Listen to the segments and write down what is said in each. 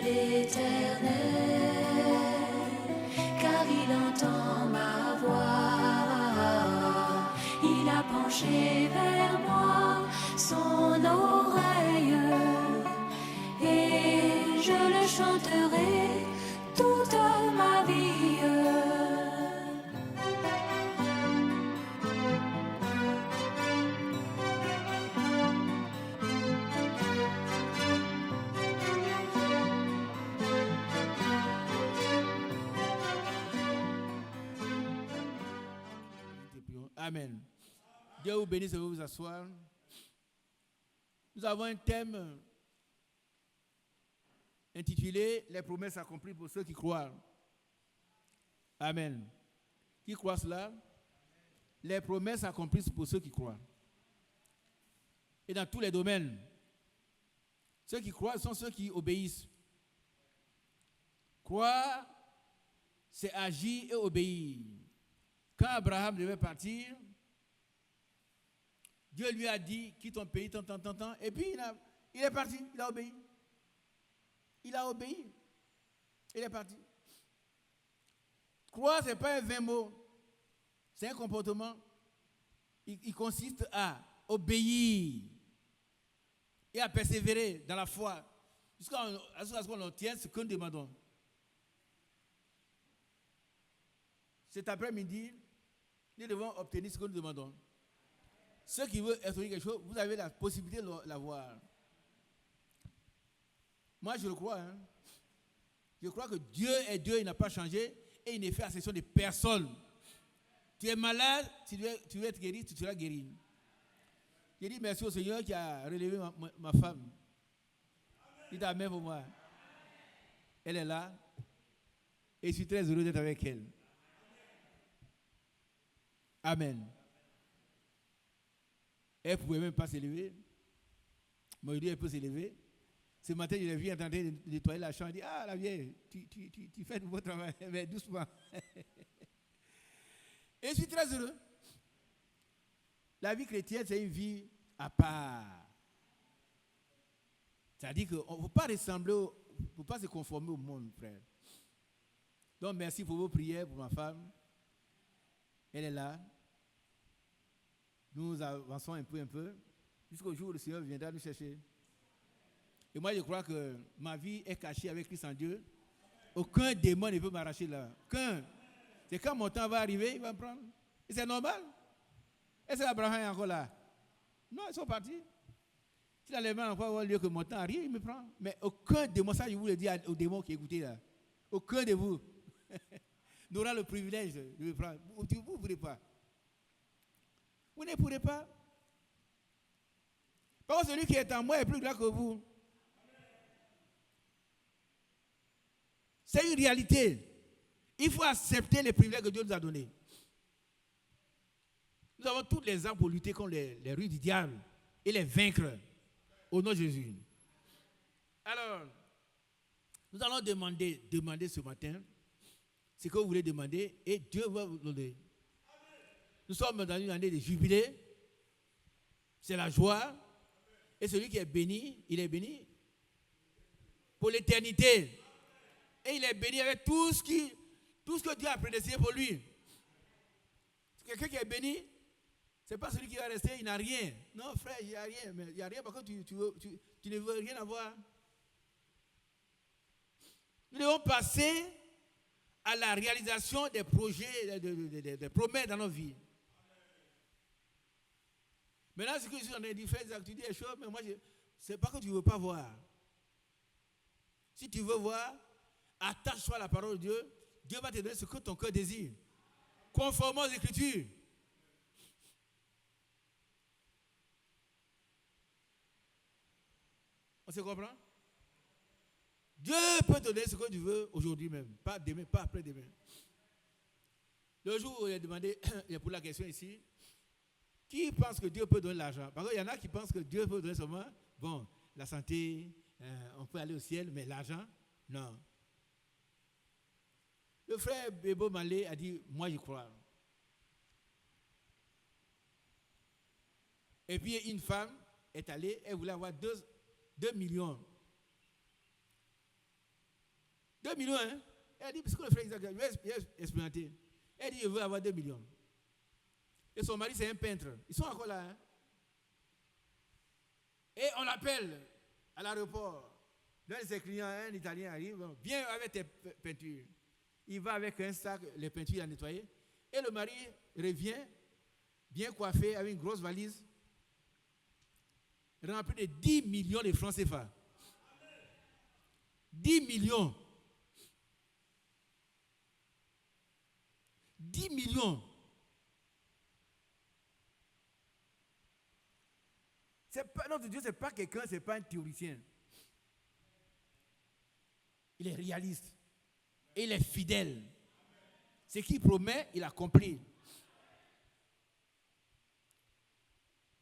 l'Éternel, car il entend ma voix. Il a penché vers moi son oreille, et je le chanterai toute ma vie. Amen. Dieu vous bénisse et vous asseoir. Nous avons un thème intitulé « Les promesses accomplies pour ceux qui croient ». Amen. Qui croit cela? Les promesses accomplies pour ceux qui croient. Et dans tous les domaines. Ceux qui croient sont ceux qui obéissent. Croire, c'est agir et obéir. Quand Abraham devait partir, Dieu lui a dit, quitte ton pays, tant, et puis il est parti, il a obéi. Il a obéi. Il est parti. Croire, ce n'est pas un vain mot, c'est un comportement. Il consiste à obéir et à persévérer dans la foi jusqu'à ce qu'on obtienne ce que nous demandons. Cet après-midi, nous devons obtenir ce que nous demandons. Ceux qui veulent obtenir quelque chose, vous avez la possibilité de l'avoir. Moi, je le crois. Je crois que Dieu est Dieu, il n'a pas changé et il ne fait exception de personne. Tu es malade, tu veux être guéri, tu seras guéri. Je dis merci au Seigneur qui a relevé ma femme. Il t'a amen pour moi. Elle est là et je suis très heureux d'être avec elle. Amen. Elle ne pouvait même pas s'élever. Moi, je dis, elle peut s'élever. Ce matin, je l'ai vu en train de nettoyer la chambre. Elle dit, ah, la vieille, tu fais de beau travail, mais doucement. Et je suis très heureux. La vie chrétienne, c'est une vie à part. C'est-à-dire qu'on ne faut pas ressembler, il ne faut pas se conformer au monde, frère. Donc, merci pour vos prières pour ma femme. Elle est là. Nous avançons un peu, jusqu'au jour où le Seigneur viendra nous chercher. Et moi, je crois que ma vie est cachée avec Christ en Dieu. Aucun démon ne peut m'arracher là. Aucun. C'est quand mon temps va arriver, il va me prendre. Et c'est normal. Est-ce que Abraham est encore là? Non, ils sont partis. Si l'enlèvement n'a pas avoir lieu que mon temps arrive, il me prend. Mais aucun démon, ça je vous le dis aux démons qui écoutez là. Aucun de vous n'aura le privilège de me prendre. Vous ne pourrez pas. Vous ne pourrez pas. Parce que celui qui est en moi est plus grand que vous. C'est une réalité. Il faut accepter les privilèges que Dieu nous a donnés. Nous avons toutes les armes pour lutter contre les rues du diable et les vaincre au nom de Jésus. Alors, nous allons demander ce matin ce que vous voulez demander et Dieu va vous donner. Nous sommes dans une année de jubilé. C'est la joie. Et celui qui est béni, il est béni pour l'éternité. Et il est béni avec tout ce que Dieu a prédestiné pour lui. Quelqu'un qui est béni, ce n'est pas celui qui va rester, il n'a rien. Non, frère, il n'y a rien. Mais il n'y a rien parce que tu ne veux rien avoir. Nous devons passer à la réalisation des projets, des promesses dans nos vies. Maintenant, ce que je suis en train de dire, fais des activités, des choses, mais moi, ce n'est pas que tu ne veux pas voir. Si tu veux voir, attache-toi à la parole de Dieu. Dieu va te donner ce que ton cœur désire. Conformément aux Écritures. On se comprend? Dieu peut te donner ce que tu veux aujourd'hui même. Pas demain, pas après-demain. Le jour où il a demandé, il a posé la question ici, qui pense que Dieu peut donner l'argent? Parce qu'il y en a qui pensent que Dieu peut donner seulement, bon, la santé, on peut aller au ciel, mais l'argent, non. Le frère Bebo Malé a dit, moi j'y crois. Et puis une femme est allée, elle voulait avoir 2 millions. 2 millions, hein? Elle dit, parce que le frère Isaac, je vais expérimenter. Elle dit, je veux avoir 2 millions. Et son mari, c'est un peintre. Ils sont encore là, hein? Et on l'appelle à l'aéroport. L'un de ses clients, un Italien, arrive, viens avec tes peintures. Il va avec un sac, les peintures à nettoyer. Et le mari revient, bien coiffé, avec une grosse valise, remplie de 10 millions de francs CFA. 10 millions. 10 millions. Notre Dieu, ce n'est pas quelqu'un, ce n'est pas un théoricien. Il est réaliste. Et il est fidèle. Ce qu'il promet, il accomplit.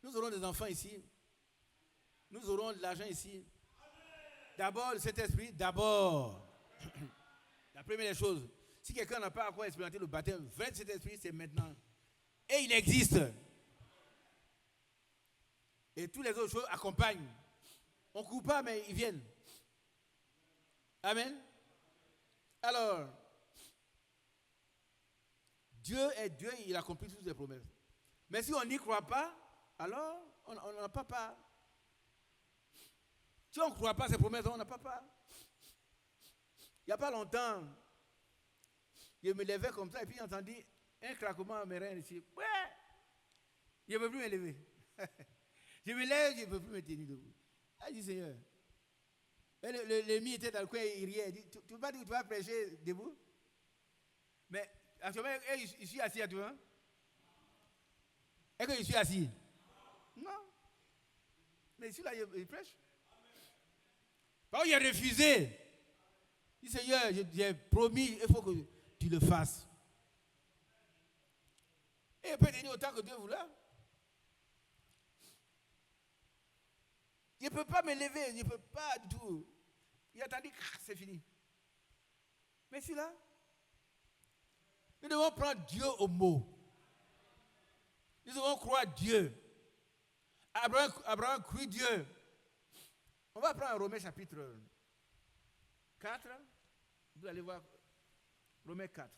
Nous aurons des enfants ici. Nous aurons de l'argent ici. D'abord, cet esprit, d'abord. La première des choses. Si quelqu'un n'a pas encore expérimenté le baptême, vrai de cet esprit, c'est maintenant. Et il existe. Et toutes les autres choses accompagnent. On ne court pas, mais ils viennent. Amen. Alors, Dieu est Dieu, il accomplit toutes ses promesses. Mais si on n'y croit pas, alors on n'a pas part. Si on ne croit pas à ses promesses, on n'a pas part. Il n'y a pas longtemps, je me levais comme ça et puis j'ai entendu un craquement à mes reins ici. Ouais, je ne peux plus me lever. Je me lève, je ne peux plus me tenir debout. Je dis, Seigneur. L'ennemi était dans le coin, il riait. Il dit, tu ne peux pas dire que tu vas prêcher debout? Mais actuellement, je suis assis à toi. Est-ce que je suis assis? Non. Mais ici, là, il prêche. Parce qu'il a refusé. Il dit, Seigneur, j'ai promis, il faut que tu le fasses. Et il peut tenir autant que Dieu voulait. Je ne peux pas me lever, je ne peux pas du tout. Il a attendu, c'est fini. Mais c'est là. Nous devons prendre Dieu au mot. Nous devons croire Dieu. Abraham crut Dieu. On va prendre Romains chapitre 4. Vous allez voir Romains 4.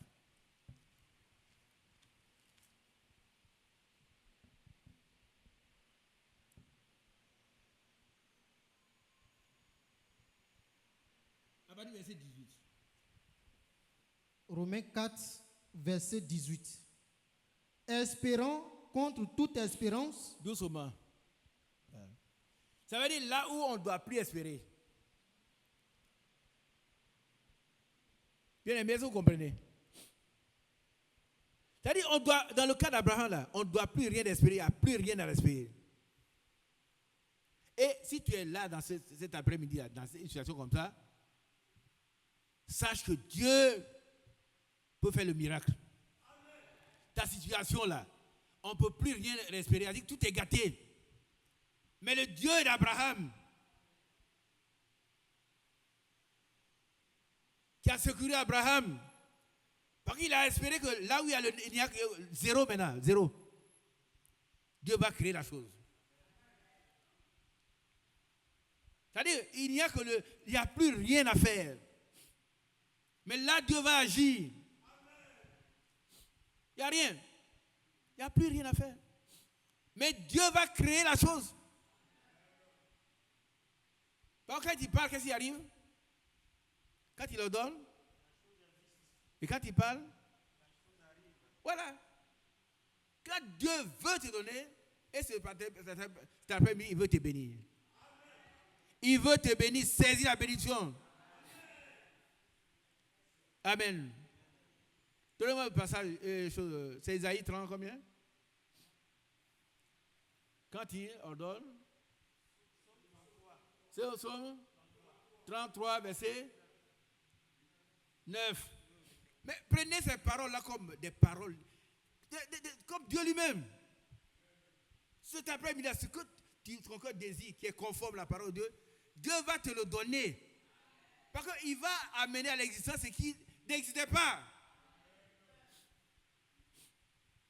Verset 18. Romains 4, verset 18. Espérant contre toute espérance. Doucement. Ça veut dire là où on ne doit plus espérer. Bien aimé, vous comprenez? C'est-à-dire, on doit, dans le cas d'Abraham, là, on ne doit plus rien espérer, il n'y a plus rien à espérer. Et si tu es là dans cet après-midi, là, dans une situation comme ça, sache que Dieu peut faire le miracle. Amen. Ta situation là, on ne peut plus rien espérer. C'est-à-dire que tout est gâté. Mais le Dieu d'Abraham, qui a secouru Abraham, parce qu'il a espéré que là où il y a zéro maintenant, zéro, Dieu va créer la chose. C'est-à-dire, il n'y a plus rien à faire. Mais là, Dieu va agir. Il n'y a rien. Il n'y a plus rien à faire. Mais Dieu va créer la chose. Quand il parle, qu'est-ce qui arrive? Quand il le donne, et quand il parle, voilà. Quand Dieu veut te donner, et cet après-midi, il veut te bénir. Il veut te bénir, saisis la bénédiction. Amen. Donnez-moi le passage, c'est Isaïe 30 combien? Quand il ordonne, c'est au psaume 33, verset 9. Mais prenez ces paroles-là comme des paroles, comme Dieu lui-même. Cet après-midi, ce que ton cœur désire, qui est conforme à la parole de Dieu, Dieu va te le donner. Parce qu'il va amener à l'existence ce qui n'existait pas.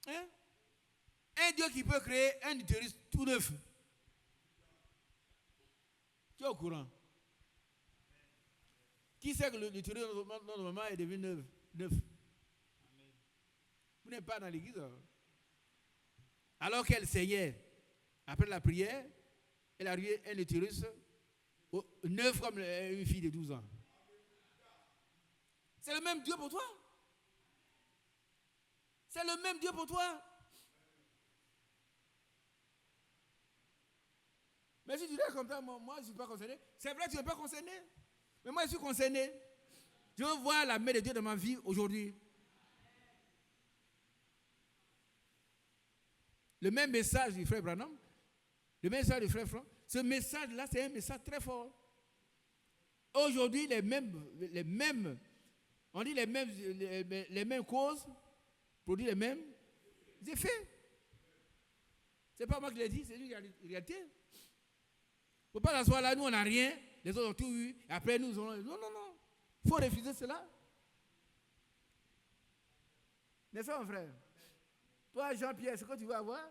Hein? Un Dieu qui peut créer un utérus tout neuf. Tu es au courant? Qui sait que le théorie normalement est devenu neuf? Vous n'êtes pas dans l'église. Alors qu'elle saignait, après la prière, elle arrivait un utérus neuf comme une fille de 12 ans. C'est le même Dieu pour toi. C'est le même Dieu pour toi. Mais si tu dis comme ça, moi je ne suis pas concerné. C'est vrai que tu n'es pas concerné. Mais moi je suis concerné. Je veux voir la main de Dieu dans ma vie aujourd'hui. Le même message du frère Branham, le message du frère Franck, ce message-là, c'est un message très fort. Aujourd'hui, les mêmes, on dit les mêmes causes produisent les mêmes effets. Ce n'est pas moi qui l'ai dit, c'est une réalité. Il ne faut pas s'asseoir là, nous on n'a rien, les autres ont tout eu, et après nous allons. Non. Il faut refuser cela. N'est-ce pas, mon frère? Toi, Jean-Pierre, ce que tu veux avoir,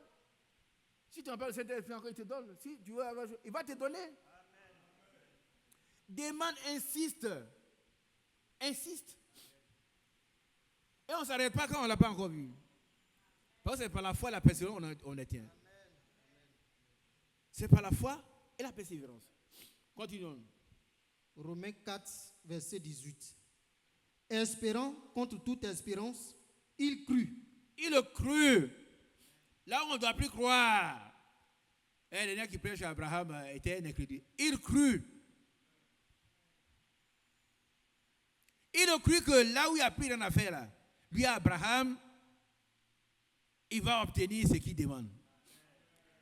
si tu n'as pas le Saint-Esprit encore, il te donne. Si tu veux avoir, il va te donner. Amen. Demande, insiste. Insiste. Et on ne s'arrête pas quand on ne l'a pas encore vu. Parce que c'est par la foi et la persévérance qu'on détient. C'est par la foi et la persévérance. Continuons. Romains 4, verset 18. Espérant contre toute espérance, il crut. Il crut. Là où on ne doit plus croire. Les gens qui prêchent à Abraham étaient un incrédule. Il crut. Il crut que là où il a pris une affaire, là, lui, Abraham, il va obtenir ce qu'il demande.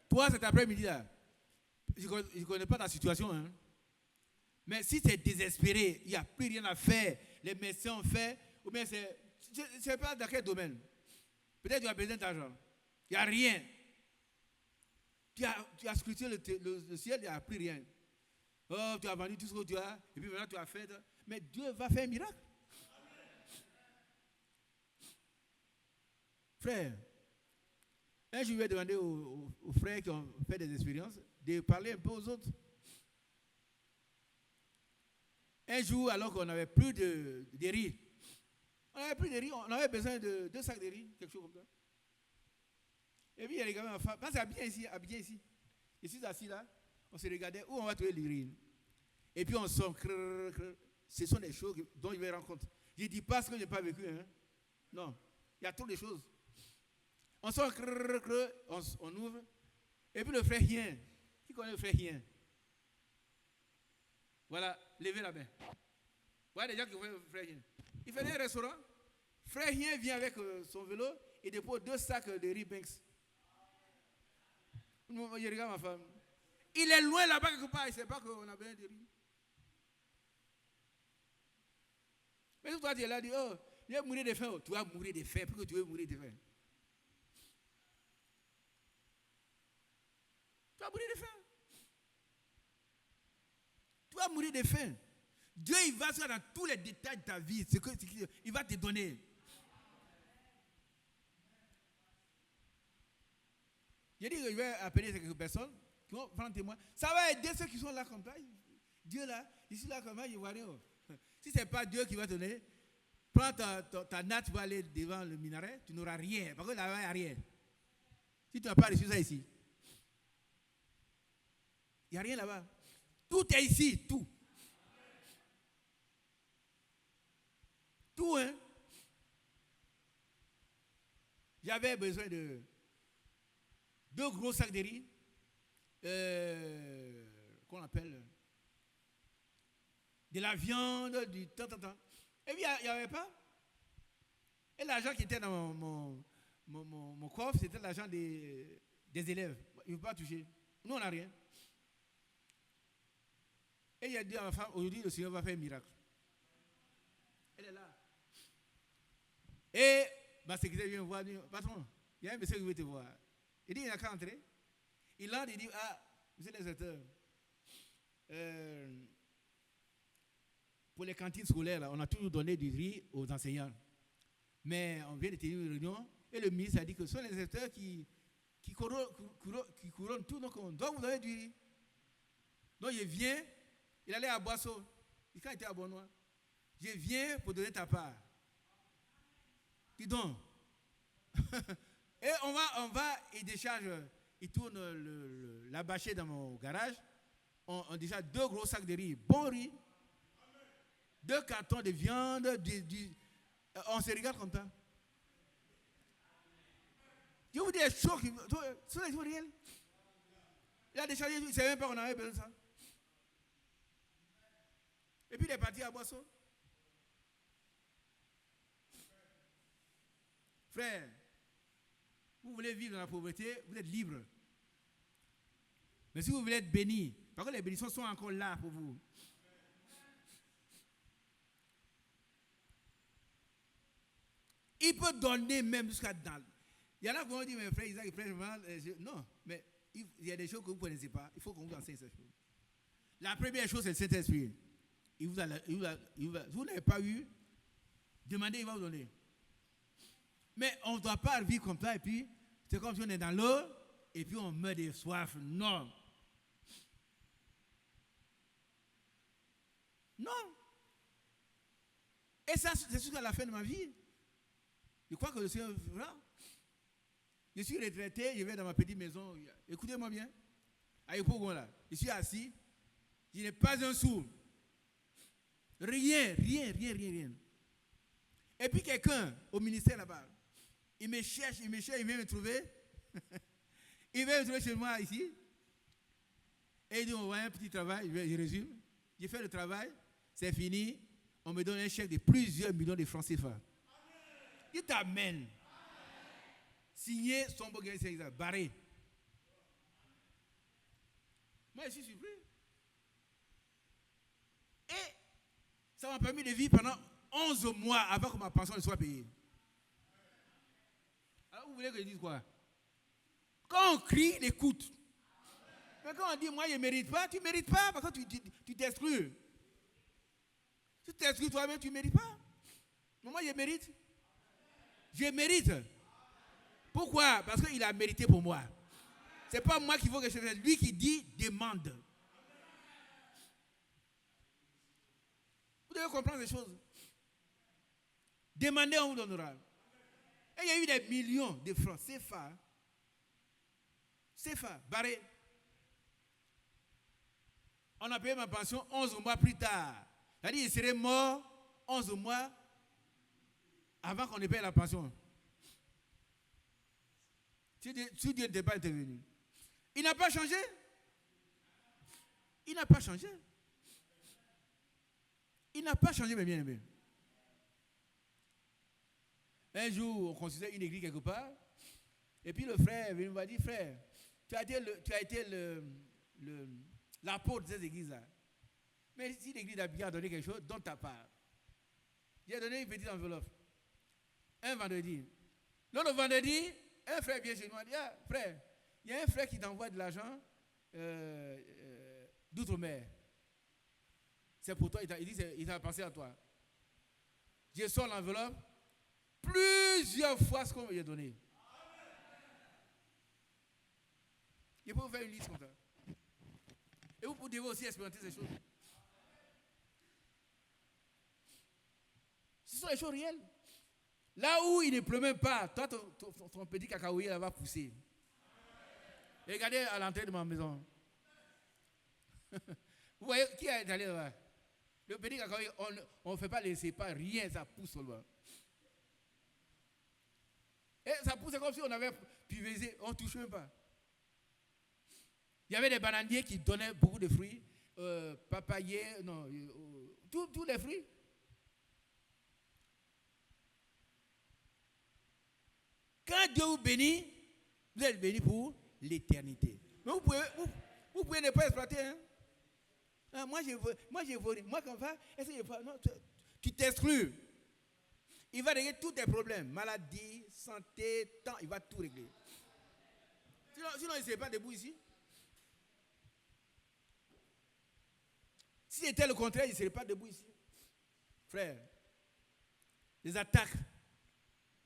Toi, cet après-midi, là, je ne connais pas ta situation, hein, mais si tu es désespéré, il n'y a plus rien à faire, les médecins ont fait, ou bien je ne sais pas dans quel domaine. Peut-être tu as besoin d'argent. Il n'y a rien. Tu as scruté le ciel, il n'y a plus rien. Oh, tu as vendu tout ce que tu as, et puis maintenant tu as fait. Mais Dieu va faire un miracle. Frère, un jour je vais demander aux frères qui ont fait des expériences de parler un peu aux autres. Un jour, alors qu'on n'avait plus de riz, on avait besoin de 2 sacs de riz, quelque chose comme ça. Et puis il y a les gamins, parce que bien ici. Je suis assis là, on se regardait où on va trouver le riz. Et puis on sent, ce sont des choses dont je vais rendre compte. Je ne dis pas ce que je n'ai pas vécu. Hein. Non, il y a trop de choses. On sent, on ouvre. Et puis le frère Hien, qui connaît le frère Hien? Voilà, levez la main. Voilà des gens qui connaissent le frère Hien. Il faisait un restaurant. Frère Hien vient avec son vélo et dépose 2 sacs de riz Banks. Je regarde ma femme. Il est loin là-bas quelque part, il ne sait pas qu'on a besoin de riz. Mais toi, tu es là, tu dis, oh, je vais mourir de faim. Tu vas mourir de faim, pourquoi tu veux mourir de faim? Tu vas mourir de faim. Tu vas mourir de faim. Dieu, il va se dans tous les détails de ta vie. Il va te donner. J'ai dit que je vais appeler quelques personnes qui vont prendre témoin. Ça va aider ceux qui sont là comme ça. Dieu là, ici là comme ça, je vois rien. Si ce n'est pas Dieu qui va te donner, prends ta natte, tu vas aller devant le minaret, tu n'auras rien. Parce que là-bas, il n'y a rien. Si tu n'as pas reçu ça ici, il n'y a rien là-bas. Tout est ici, tout. Tout, hein. J'avais besoin de 2 gros sacs de riz, qu'on appelle de la viande, du temps. Et puis, il n'y avait pas. Et l'argent qui était dans mon coffre, c'était l'argent des élèves. Il ne veut pas toucher. Nous, on n'a rien. Et il a dit à ma femme, aujourd'hui, le Seigneur va faire un miracle. Elle est là. Et ma secrétaire vient me voir, dit, patron, il y a un monsieur qui veut te voir. Il dit, il n'a qu'à entrer. Il entre, il dit, ah, monsieur l'inspecteur, pour les cantines scolaires, là, on a toujours donné du riz aux enseignants. Mais on vient de tenir une réunion et le ministre a dit que ce sont les inspecteurs qui couronnent tout. Donc on doit vous donner du riz. Donc il vient, il allait à Boisseau. Quand il était à Bonnois, Je viens pour donner ta part. Dis donc. Et on va, il décharge, il tourne la bâchée dans mon garage. On décharge 2 gros sacs de riz, bon riz. 2 cartons de viande. On se regarde comme ça. Je vous dis, les choses qui sont les choses réelles. Il a déchargé, il ne savait même pas qu'on avait besoin de ça. Et puis il est parti à Boisson. Frère, vous voulez vivre dans la pauvreté, vous êtes libre. Mais si vous voulez être béni, parce que les bénédictions sont encore là pour vous. Il peut donner même jusqu'à dans. Il y en a qui vont dire, mais frère Isaac, il prêche mal. Non, mais il y a des choses que vous ne connaissez pas. Il faut qu'on vous enseigne ces choses. La première chose, c'est le Saint-Esprit. Vous n'avez pas eu, demandez, il va vous donner. Mais on ne doit pas vivre comme ça et puis c'est comme si on est dans l'eau et puis on meurt de soif. Non. Non. Et ça, c'est jusqu'à la fin de ma vie. Je crois que le Seigneur, voilà. Je suis retraité, je vais dans ma petite maison. Écoutez-moi bien. À Yopougon là, je suis assis. Je n'ai pas un sou. Rien. Et puis quelqu'un au ministère là-bas, il me cherche, il vient me trouver. Il vient me trouver chez moi ici. Et il dit, on va un petit travail, je résume. J'ai fait le travail, c'est fini. On me donne un chèque de plusieurs millions de francs CFA. Il t'amène. Signé son beau gars, barré. Moi, je suis surpris. Et ça m'a permis de vivre pendant 11 mois avant que ma pension ne soit payée. Alors, vous voulez que je dise quoi? Quand on crie, il écoute. Mais quand on dit, moi, je ne mérite pas, tu ne mérites pas parce que tu t'exclus. Tu t'exclus toi-même, tu ne mérites pas. Mais moi, je mérite. Je mérite. Pourquoi? Parce qu'il a mérité pour moi. Ce n'est pas moi qui faut que je fasse. Lui qui dit, demande. Vous devez comprendre ces choses. Demandez, on vous donnera. Et il y a eu des millions de francs CFA, barré. On a payé ma pension 11 mois plus tard. C'est-à-dire qu'il serait mort 11 mois avant qu'on ait payé la pension. Si Dieu n'était pas intervenu. Il n'a pas changé. Il n'a pas changé. Il n'a pas changé, mes bien-aimés. Un jour, on considérait une église quelque part. Et puis le frère il m'a dit, frère, tu as été l'apôtre de cette église-là. Mais si l'église d'Abia a donné quelque chose, donne ta part. J'ai donné une petite enveloppe. Un vendredi. L'autre vendredi, un frère vient chez moi et dit, ah, frère, il y a un frère qui t'envoie de l'argent d'outre-mer. C'est pour toi, il dit, il a pensé à toi. Je sors l'enveloppe, plusieurs fois ce qu'on m'a donné. Je peux vous faire une liste comme ça. Et vous devez aussi expérimenter ces choses. Ce sont les choses réelles. Là où il ne pleut même pas, toi, ton petit cacaoyer là va pousser. Et regardez à l'entrée de ma maison. Vous voyez qui est allé là-bas? Le petit cacaoyer, on ne fait pas laisser pas rien, ça pousse seulement. Et ça pousse comme si on avait pulvérisé, on ne touche même pas. Il y avait des bananiers qui donnaient beaucoup de fruits, papayers, non, tous les fruits. Quand Dieu vous bénit, vous êtes béni pour l'éternité. Mais vous pouvez ne pas exploiter. Hein? Ah, moi, je veux. Moi, comme ça, est-ce que je veux? Non, tu t'exclus. Il va régler tous tes problèmes. Maladie, santé, temps, il va tout régler. Sinon il ne serait pas debout ici. Si c'était le contraire, il ne serait pas debout ici. Frère, les attaques.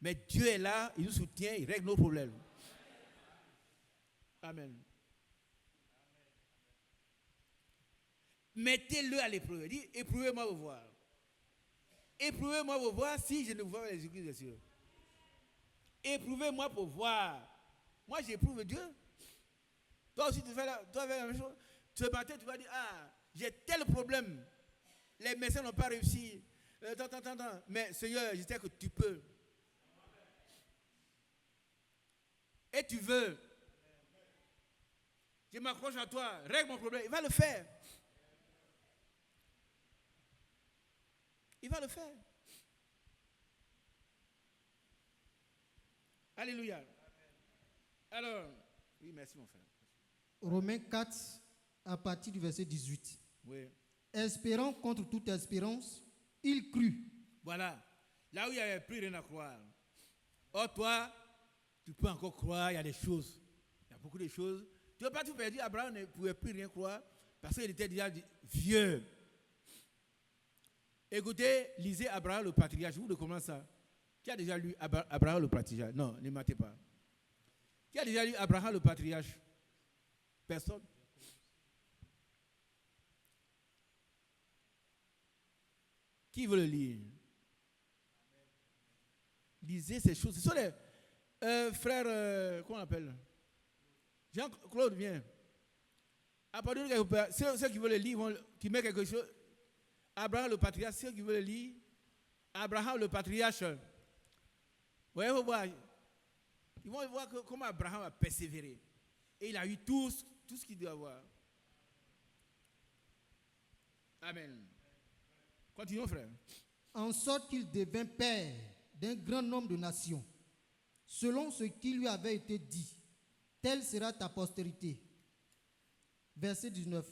Mais Dieu est là, il nous soutient, il règle nos problèmes. Amen. Mettez-le à l'épreuve. Dites, éprouvez-moi pour voir. Éprouvez-moi pour voir si je ne vois pas les excuses des cieux. Éprouvez-moi pour voir. Moi, j'éprouve Dieu. Toi aussi, tu fais la même chose. Ce matin, tu vas dire, ah, j'ai tel problème. Les médecins n'ont pas réussi. Attends. Mais Seigneur, je sais que tu peux. Et tu veux. Je m'accroche à toi. Règle mon problème. Il va le faire. Il va le faire. Alléluia. Alors, oui, merci mon frère. Romains 4, à partir du verset 18. Oui. Espérant contre toute espérance, il crut. Voilà. Là où il n'y avait plus rien à croire. Or, toi, tu peux encore croire, il y a des choses. Il y a beaucoup de choses. Tu ne veux pas tout perdre. Abraham ne pouvait plus rien croire parce qu'il était déjà vieux. Écoutez, lisez Abraham le patriarche. Vous de comment ça? Qui a déjà lu Abraham le patriarche? Non, ne matez pas. Qui a déjà lu Abraham le patriarche? Personne. Qui veut le lire? Lisez ces choses. Ce sont les frères, comment on appelle? Jean-Claude, viens. À partir de quelque part, ceux qui veulent le lire, qui mettent quelque chose. Abraham le patriarche, ceux qui veulent le lire. Abraham le patriarche. Vous voyez, voir. Ils vont voir comment Abraham a persévéré. Et il a eu tout ce qu'il doit avoir. Amen. Continuons, frère. En sorte qu'il devint père d'un grand nombre de nations, selon ce qui lui avait été dit. Telle sera ta postérité. Verset 19.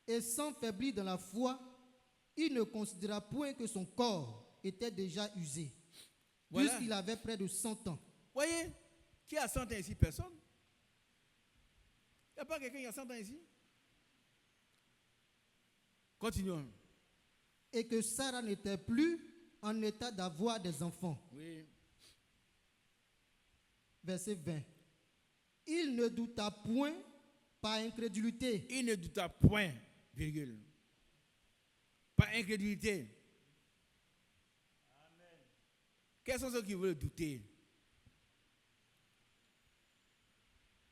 Et sans faiblir dans la foi, il ne considéra point que son corps était déjà usé, voilà. Puisqu'il avait près de 100 ans. Voyez, qui a 100 ans ici? Personne. Il n'y a pas quelqu'un qui a 100 ans ici? Continuons. Et que Sarah n'était plus en état d'avoir des enfants. Oui. Verset 20. Il ne douta point par incrédulité. Il ne douta point, virgule. Par incrédulité. Amen. Quels sont ceux qui veulent douter?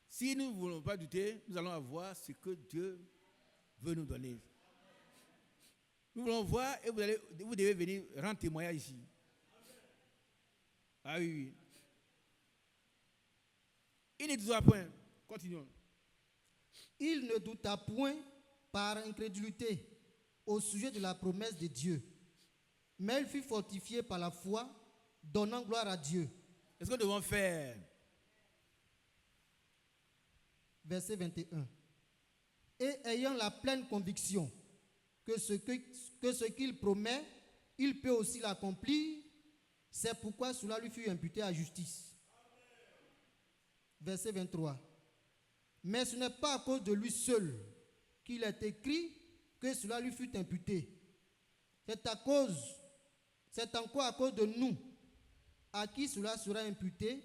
Si nous ne voulons pas douter, nous allons avoir ce que Dieu veut nous donner. Nous voulons voir et vous devez venir rendre témoignage ici. Ah oui. Il ne douta point. Continuons. Il ne douta point par incrédulité au sujet de la promesse de Dieu, mais il fut fortifié par la foi, donnant gloire à Dieu. Est-ce que nous devons faire? Verset 21. Et ayant la pleine conviction que ce qu'il promet, il peut aussi l'accomplir, c'est pourquoi cela lui fut imputé à justice. Verset 23. Mais ce n'est pas à cause de lui seul qu'il est écrit que cela lui fut imputé. C'est encore à cause de nous, à qui cela sera imputé,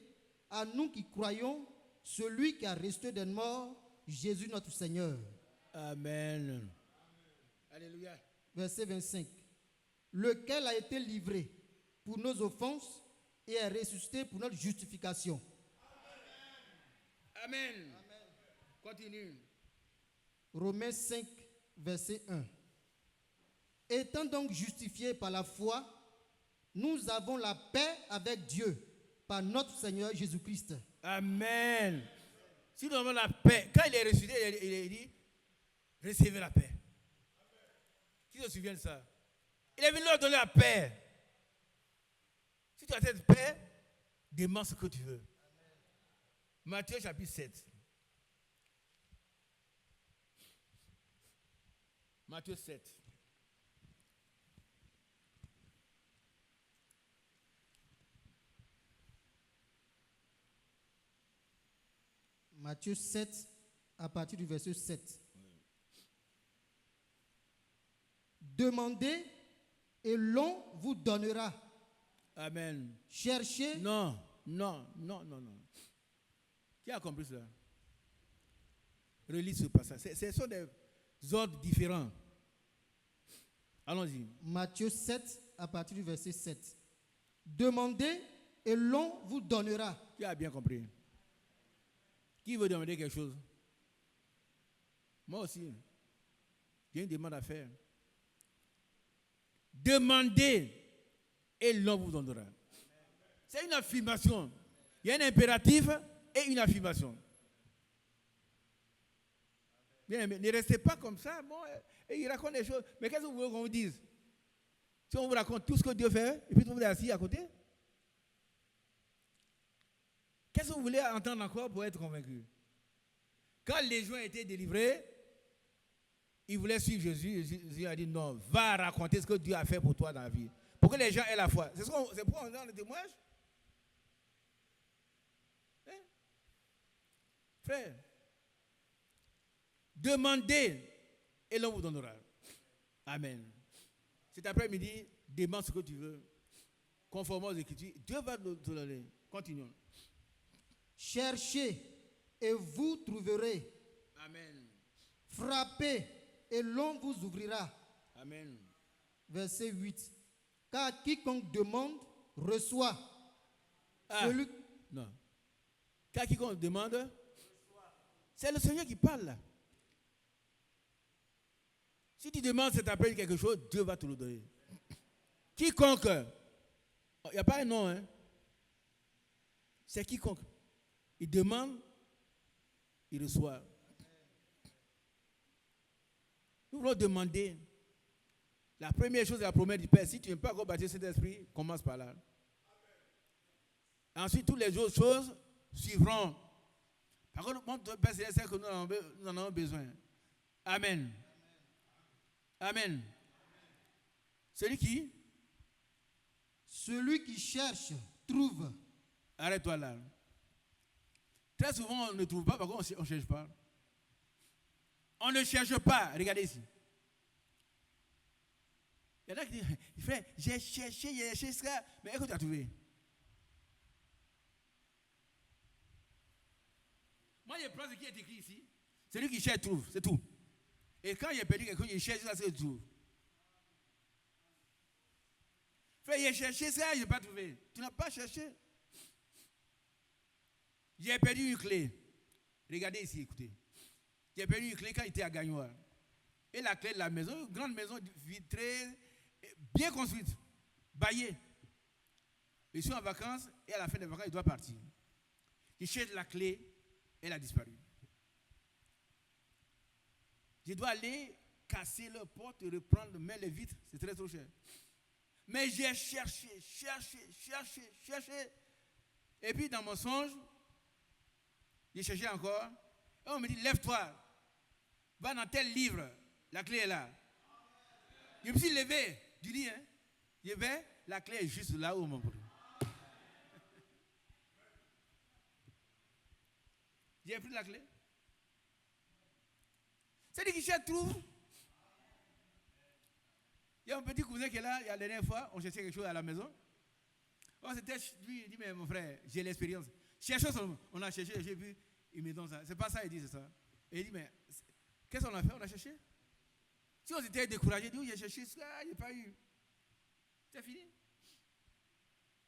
à nous qui croyons celui qui a ressuscité des morts, Jésus notre Seigneur. Amen. Alléluia. Verset 25. Lequel a été livré pour nos offenses et est ressuscité pour notre justification. Amen. Amen. Continue. Romains 5, verset 1. Étant donc justifiés par la foi, nous avons la paix avec Dieu par notre Seigneur Jésus-Christ. Amen. Si nous avons la paix, quand il est ressuscité, il dit, recevez la paix. Qui se souvient de ça? Il est venu leur donner la paix. Si tu as cette paix, demande ce que tu veux. Matthieu chapitre 7. Matthieu 7. Matthieu 7, à partir du verset 7. Demandez et l'on vous donnera. Amen. Cherchez. Non. Qui a compris cela? Relis ce passage. Ce sont des ordres différents. Allons-y. Matthieu 7, à partir du verset 7. Demandez et l'on vous donnera. Qui a bien compris? Qui veut demander quelque chose? Moi aussi. J'ai une demande à faire. Demandez et l'on vous donnera. C'est une affirmation. Il y a un impératif et une affirmation. Bien, mais ne restez pas comme ça. Bon, et il raconte des choses. Mais qu'est-ce que vous voulez qu'on vous dise? Si on vous raconte tout ce que Dieu fait, et puis vous êtes assis à côté, qu'est-ce que vous voulez entendre encore pour être convaincu? Quand les gens étaient délivrés, ils voulaient suivre Jésus. Jésus a dit non, va raconter ce que Dieu a fait pour toi dans la vie. Pour que les gens aient la foi. C'est pourquoi on est dans le témoignage. Hein? Frère, demandez et l'on vous donnera. Amen. Cet après-midi, demande ce que tu veux. Conformément aux Écritures, Dieu va te donner. Continuons. Cherchez et vous trouverez. Amen. Frappez et l'on vous ouvrira. Amen. Verset 8. Car quiconque demande, reçoit. Ah, Celui... non. Car quiconque demande, c'est le Seigneur qui parle là. Si tu demandes cet après quelque chose, Dieu va te le donner. Quiconque, il n'y a pas un nom, hein. C'est quiconque. Il demande, il reçoit. Nous voulons demander. La première chose est la promesse du Père. Si tu n'es pas encore baptisé cet esprit, commence par là. Ensuite, toutes les autres choses suivront. Par contre, mon Père c'est que nous en avons besoin. Amen. Amen. Celui qui cherche, trouve. Arrête-toi là. Très souvent, on ne trouve pas, par contre, on ne cherche pas. On ne cherche pas. Regardez ici. Il y en a qui disent, frère, j'ai cherché ça, mais est-ce que tu as trouvé? Moi, je prends ce qui est écrit ici. Celui qui cherche, trouve, c'est tout. Et quand il a perdu quelque chose, il cherche ça, c'est tout. Frère, j'ai cherché ça, je n'ai pas trouvé. Tu n'as pas cherché. J'ai perdu une clé. Regardez ici, écoutez. J'ai perdu une clé quand il était à Gagnoire. Et la clé de la maison, une grande maison vitrée, bien construite, baillée. Je suis en vacances et à la fin des vacances, il doit partir. Il cherche la clé, elle a disparu. Je dois aller casser leur porte et reprendre, mais les vitres, c'est très trop cher. Mais j'ai cherché. Et puis dans mon songe, j'ai cherché encore. Et on me dit, lève-toi, va dans tel livre, la clé est là. Je me suis levé du lit, hein. Je vais, la clé est juste là où mon produit. J'ai pris la clé. C'est-à-dire qu'il cherche trouve. Il y a un petit cousin qui est là, la dernière fois, on cherchait quelque chose à la maison. Oh, c'était lui, il dit, mais mon frère, j'ai l'expérience. Cherchons seulement. On a cherché, j'ai vu, il me donne ça. C'est pas ça, il dit, c'est ça. Et il dit, mais qu'est-ce qu'on a fait? On a cherché. Si on s'était découragé, il dit, oui, j'ai cherché ça, il n'y a pas eu. C'est fini.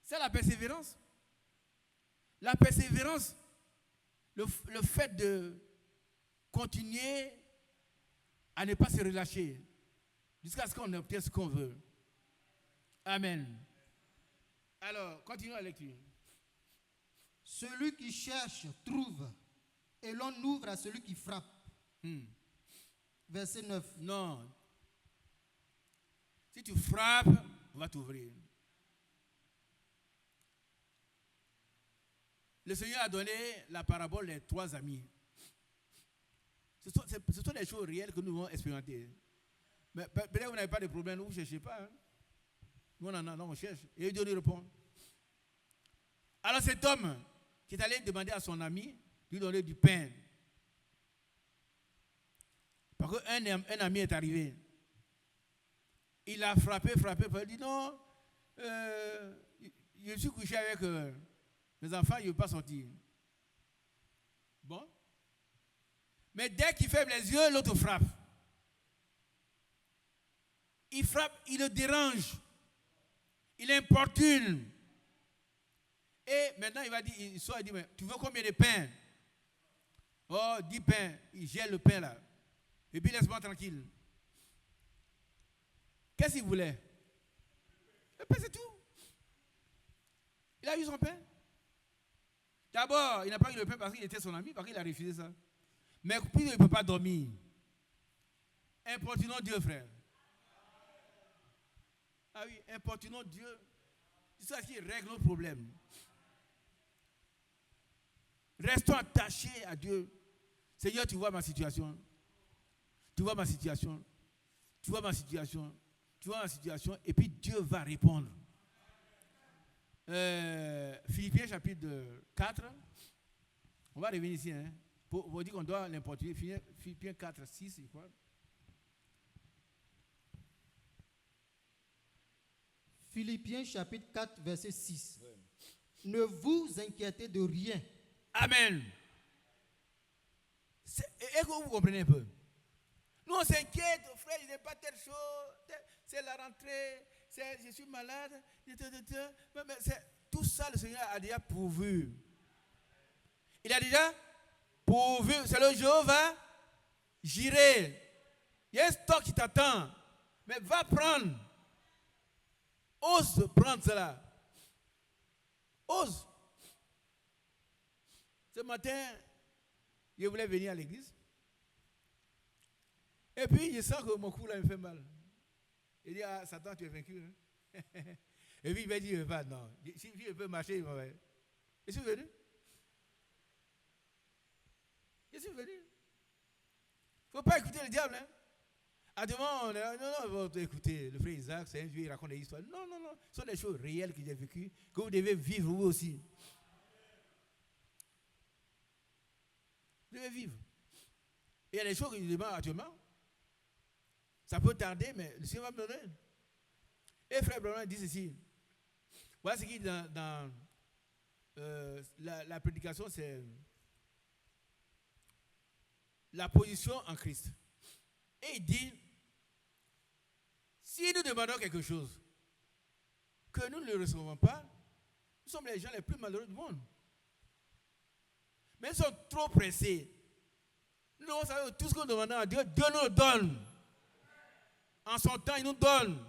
C'est la persévérance. La persévérance, le fait de continuer à ne pas se relâcher jusqu'à ce qu'on obtienne ce qu'on veut. Amen. Alors, continuons la lecture. Celui qui cherche, trouve, et l'on ouvre à celui qui frappe. Verset 9. Non. Si tu frappes, on va t'ouvrir. Le Seigneur a donné la parabole des 3 amis. Ce sont des choses réelles que nous allons expérimenter. Mais peut-être que vous n'avez pas de problème, vous ne cherchez pas. Hein? Nous, on en a, non, on cherche. Et Dieu nous répond. Alors cet homme qui est allé demander à son ami, lui donner du pain. Parce qu'un ami est arrivé. Il a frappé, il dit non, je suis couché avec mes enfants, il ne veut pas sortir. Bon. Mais dès qu'il ferme les yeux, l'autre frappe. Il frappe, il le dérange. Il importune. Et maintenant, il va dire, il sort et dit, mais tu veux combien de pains? Oh, 10 pains. Il gèle le pain là. Et puis laisse-moi tranquille. Qu'est-ce qu'il voulait? Le pain, c'est tout. Il a eu son pain. D'abord, il n'a pas eu le pain parce qu'il était son ami, parce qu'il a refusé ça. Mais puis il ne peut pas dormir. Importunons Dieu, frère. Ah oui, importunons Dieu. C'est ça qui règle nos problèmes. Restons attachés à Dieu. Seigneur, tu vois ma situation. Tu vois ma situation. Tu vois ma situation. Tu vois ma situation. Et puis Dieu va répondre. Philippiens chapitre 4. On va revenir ici. Hein, pour dire qu'on doit l'importer. Philippiens 4, 6, je crois. Philippiens chapitre 4, verset 6. Ouais. Ne vous inquiétez de rien. Amen. Est-ce que vous comprenez un peu? Nous on s'inquiète, frère, il n'est pas telle chose, c'est la rentrée, je suis malade, mais tout ça le Seigneur a déjà pourvu. Il a déjà pourvu, c'est le Jéhovah Jireh. Il y a un stock qui t'attend, mais va prendre. Ose prendre cela. Ose. Ce matin, je voulais venir à l'église. Et puis, je sens que mon cou là me fait mal. Il dit, ah, Satan, tu es vaincu. Hein? Et puis, il m'a dit, va, non. Si je peux marcher, il m'a dit. Je suis venu. Je suis venu. Il ne faut pas écouter le diable. Hein? À demain, non, écoutez, le frère Isaac, c'est un vieux, il raconte des histoires. Non, ce sont des choses réelles que j'ai vécues, que vous devez vivre vous aussi. Vous devez vivre. Et il y a des choses que je demande actuellement. Ça peut tarder, mais le Seigneur va me donner. Et frère Branham dit ceci. Voilà ce qu'il dit dans la prédication, c'est la position en Christ. Et il dit, si nous demandons quelque chose que nous ne le recevons pas, nous sommes les gens les plus malheureux du monde. Mais ils sont trop pressés. Nous devons savoir que tout ce que nous demandons à Dieu, Dieu nous le donne. En son temps, il nous donne.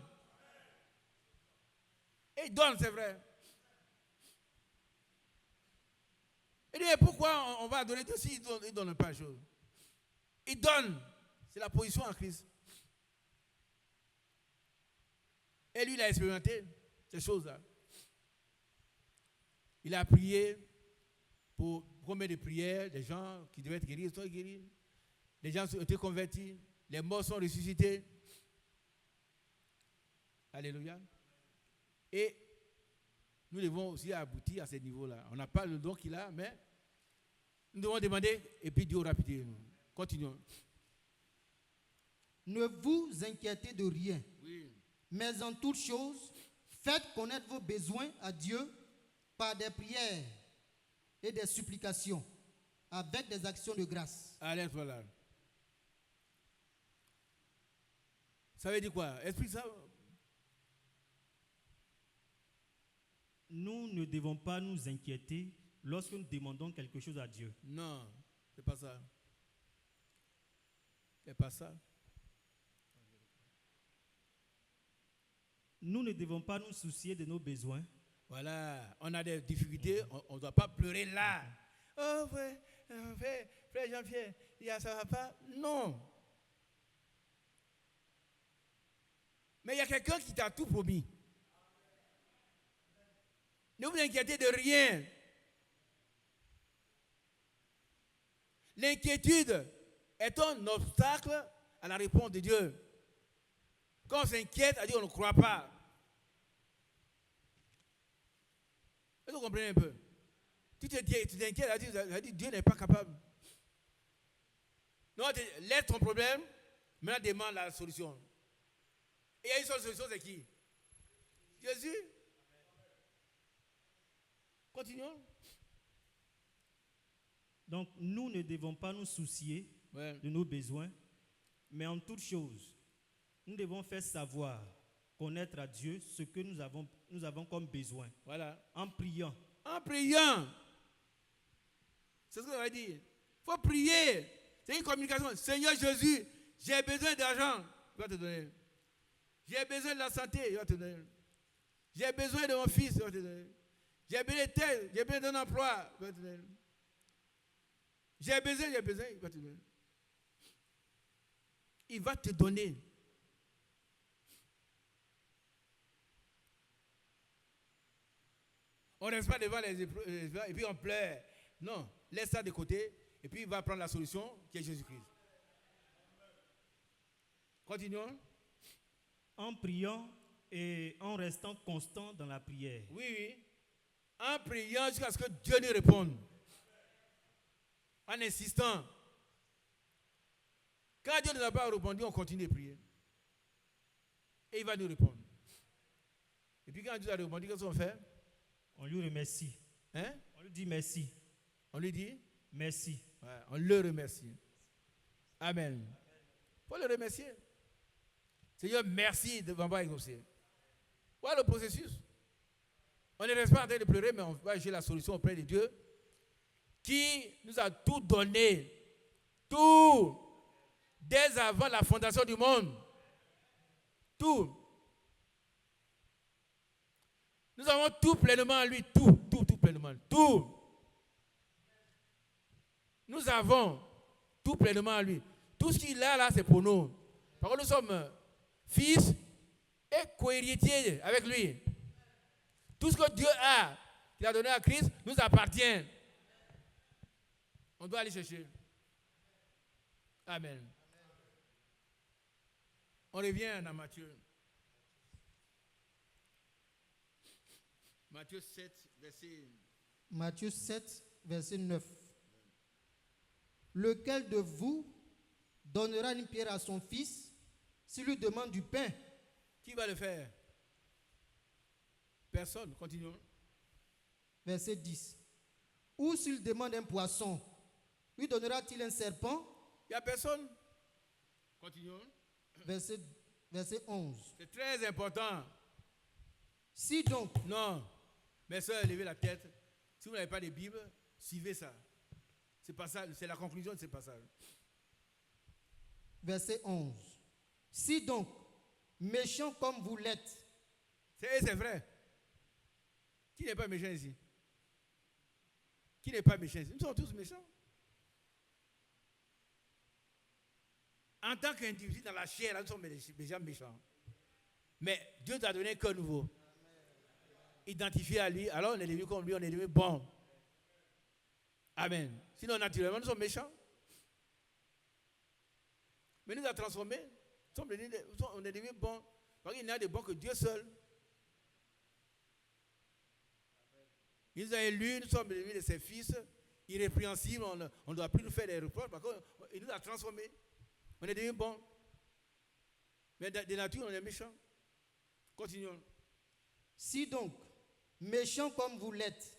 Et il donne, c'est vrai. Et dit, pourquoi on va donner Dieu s'il ne donne pas la chose? Il donne. C'est la position en Christ. Et lui, il a expérimenté ces choses-là. Il a prié pour combien de prières, des gens qui devaient être guéris, ils sont guéris. Les gens ont été convertis, les morts sont ressuscités. Alléluia. Et nous devons aussi aboutir à ce niveau-là. On n'a pas le don qu'il a, mais nous devons demander et puis Dieu aura pitié. Continuons. Ne vous inquiétez de rien, Oui. mais en toute chose, faites connaître vos besoins à Dieu par des prières et des supplications, avec des actions de grâce. Allez, voilà. Ça veut dire quoi? Explique ça. Nous ne devons pas nous inquiéter lorsque nous demandons quelque chose à Dieu. Non, c'est pas ça. C'est pas ça. Nous ne devons pas nous soucier de nos besoins. Voilà, on a des difficultés, on ne doit pas pleurer là. Oh, frère Jean-Pierre, ça ne va pas. Non. Mais il y a quelqu'un qui t'a tout promis. Ne vous inquiétez de rien. L'inquiétude est un obstacle à la réponse de Dieu. Quand on s'inquiète, on ne croit pas. Est-ce que vous comprenez un peu? Tu t'inquiètes, Dieu n'est pas capable. Non, laisse ton problème, maintenant demande la solution. Et il y a une seule solution, c'est qui? Jésus. Continuons. Donc, nous ne devons pas nous soucier de nos besoins, mais en toute chose, nous devons faire savoir, connaître à Dieu ce que nous nous avons comme besoin. Voilà. En priant. En priant. C'est ce que j'avais dit. Il faut prier. C'est une communication. Seigneur Jésus, j'ai besoin d'argent. Il va te donner. J'ai besoin de la santé. Il va te donner. J'ai besoin de mon fils. Il va te donner. J'ai besoin de tel. J'ai besoin d'un emploi. Il va te donner. J'ai besoin. Il va te donner. Il va te donner. On ne reste pas devant les épreuves et puis on pleure. Non, laisse ça de côté et puis il va prendre la solution qui est Jésus-Christ. Continuons. En priant et en restant constant dans la prière. Oui. En priant jusqu'à ce que Dieu nous réponde. En insistant. Quand Dieu ne nous a pas répondu, on continue de prier. Et il va nous répondre. Et puis quand Dieu a répondu, qu'est-ce qu'on fait? On lui remercie. Hein? On lui dit merci. On lui dit? Merci. Ouais, on le remercie. Amen. Il faut le remercier. Seigneur, merci de m'avoir exaucé. Voilà le processus. On ne reste pas en train de pleurer, mais on va chercher la solution auprès de Dieu qui nous a tout donné. Tout. Dès avant la fondation du monde. Tout. Nous avons tout pleinement en lui. Tout pleinement. Tout. Nous avons tout pleinement en lui. Tout ce qu'il a là, c'est pour nous. Par contre, nous sommes fils et co-héritiers avec lui. Tout ce que Dieu a, qu'il a donné à Christ, nous appartient. On doit aller chercher. Amen. On revient à Matthieu. Matthieu 7, verset... Matthieu 7, verset 9. Lequel de vous donnera une pierre à son fils s'il lui demande du pain? Qui va le faire? Personne. Continuons. Verset 10. Ou s'il demande un poisson, lui donnera-t-il un serpent? Il n'y a personne. Continuons. Verset 11. C'est très important. Si donc... Non. Mes soeurs, levez la tête. Si vous n'avez pas de Bible, suivez ça. C'est la conclusion de ce passage. Verset 11. Si donc, méchant comme vous l'êtes... C'est vrai. Qui n'est pas méchant ici? Qui n'est pas méchant ici? Nous sommes tous méchants. En tant qu'individu dans la chair, nous sommes déjà méchants. Mais Dieu t'a donné un cœur nouveau. Identifié à lui, alors on est devenu comme lui, on est devenu bon. Amen. Sinon, naturellement, nous sommes méchants. Mais nous a transformés. On est devenu bons. Parce qu'il n'y a de bons que Dieu seul. Il nous a élus, nous sommes devenus de ses fils, irrépréhensibles, on ne doit plus nous faire des reproches, parce qu'il nous a transformés. On est devenus bons. Mais de nature, on est méchants. Continuons. Si donc, méchant comme vous l'êtes,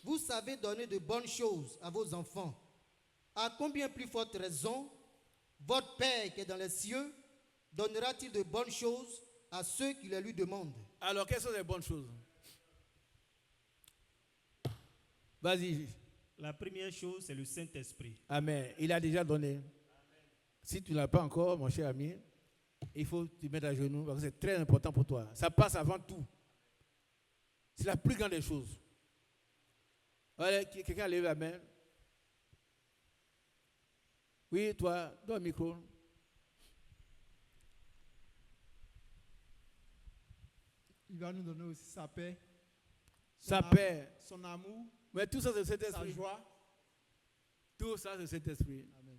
vous savez donner de bonnes choses à vos enfants, à combien plus forte raison, votre Père qui est dans les cieux donnera-t-il de bonnes choses à ceux qui les lui demandent? Alors, quelles sont les bonnes choses? Vas-y. La première chose, c'est le Saint-Esprit. Amen. Il a déjà donné. Amen. Si tu ne l'as pas encore, mon cher ami, il faut te mettre à genoux parce que c'est très important pour toi. Ça passe avant tout. C'est la plus grande des choses. Allez, quelqu'un lève la main. Oui, toi, donne le micro. Il va nous donner aussi sa paix. Sa paix. Son amour. Mais tout ça, c'est cet esprit. Sa joie. Tout ça, c'est cet esprit. Amen.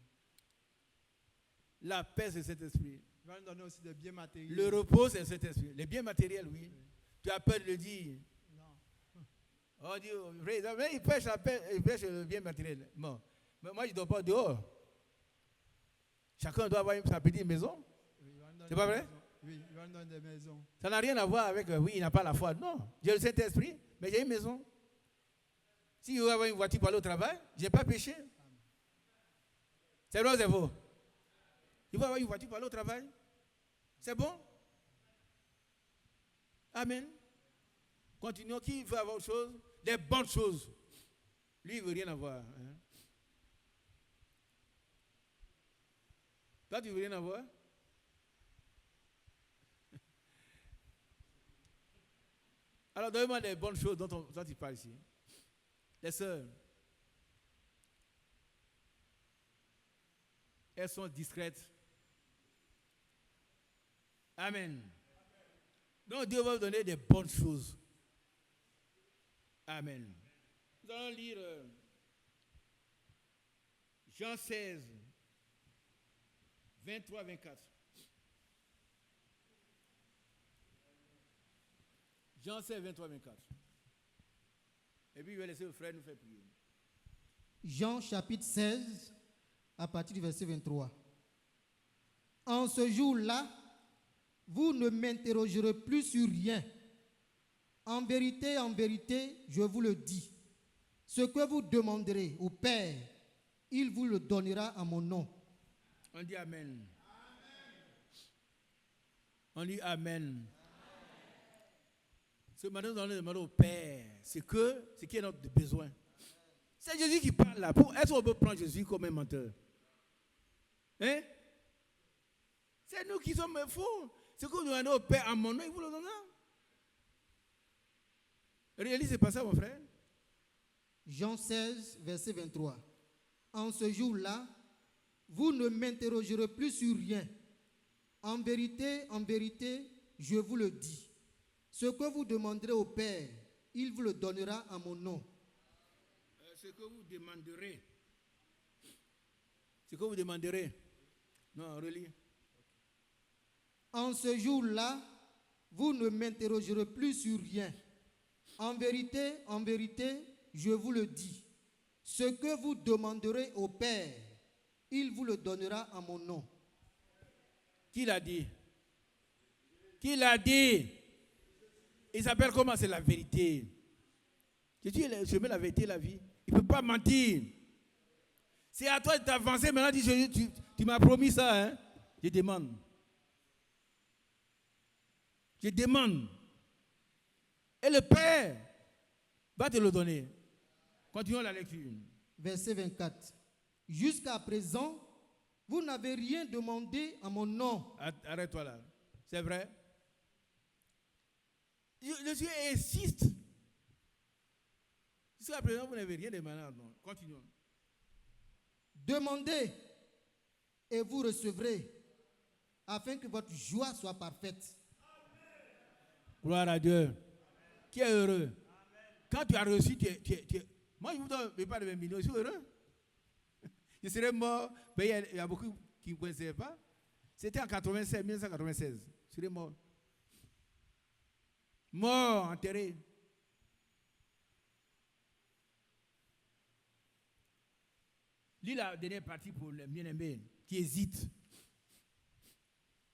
La paix, c'est cet esprit. Il va nous donner aussi des biens matériels. Le repos, c'est cet esprit. Les biens matériels, oui. Tu as peur de le dire. Non. Oh Dieu, il pêche la paix, il pêche le bien matériel. Bon. Mais moi, je ne dors pas dehors. Chacun doit avoir sa petite maison. Oui, c'est pas vrai? Oui, il va nous donner des maisons. Ça n'a rien à voir avec, oui, il n'a pas la foi. Non, j'ai le Saint-Esprit, mais j'ai une maison. Si je veux avoir une voiture pour aller au travail, je n'ai pas péché. C'est vrai ou c'est faux? Il va avoir une voiture pour aller au travail. C'est bon? Amen. Continuons. Qui veut avoir autre chose? Des bonnes choses. Lui, il ne veut rien avoir. Hein? Toi, tu ne veux rien avoir? Alors, donne-moi des bonnes choses dont il parle ici. Les sœurs, elles sont discrètes. Amen. Donc, Dieu va vous donner des bonnes choses. Amen. Nous allons lire Jean 16, 23-24. Jean 16, 23-24. Et puis, je vais laisser le frère nous faire prier. Jean chapitre 16, à partir du verset 23. En ce jour-là, vous ne m'interrogerez plus sur rien. En vérité, je vous le dis. Ce que vous demanderez au Père, il vous le donnera en mon nom. On dit Amen. On dit Amen. Ce matin, nous allons demander au Père ce qui est notre besoin. C'est Jésus qui parle là. Est-ce qu'on peut prendre Jésus comme un menteur? Hein? C'est nous qui sommes fous. Ce que nous demandons au Père en mon nom, il vous le donnera. Réalise, c'est pas ça, mon frère. Jean 16, verset 23. En ce jour-là, vous ne m'interrogerez plus sur rien. En vérité, je vous le dis. Ce que vous demanderez au Père, il vous le donnera en mon nom. Ce que vous demanderez. Ce que vous demanderez. Non, relis. En ce jour-là, vous ne m'interrogerez plus sur rien. En vérité, je vous le dis. Ce que vous demanderez au Père, il vous le donnera en mon nom. Qui l'a dit? Qui l'a dit? Il s'appelle comment? C'est la vérité. Jésus est le chemin, la vérité, la vie. Il ne peut pas mentir. C'est à toi de t'avancer. Maintenant, dis Jésus, tu m'as promis ça. Hein? Je demande. Je demande. Et le Père va te le donner. Continuons la lecture. Verset 24. Jusqu'à présent, vous n'avez rien demandé en mon nom. Arrête-toi là. C'est vrai? Jésus insiste. Jusqu'à présent, vous n'avez rien demandé en mon nom. Continuons. Demandez et vous recevrez, afin que votre joie soit parfaite. Gloire à Dieu. Qui est heureux? Quand tu as reçu, tu es. Moi, je ne vous donne pas de 20 millions, je suis heureux. Je serais mort, mais il y a beaucoup qui ne me connaissaient pas. C'était en 1996. Je serais mort. Mort, enterré. Lis la dernière partie pour les bien-aimés qui hésitent.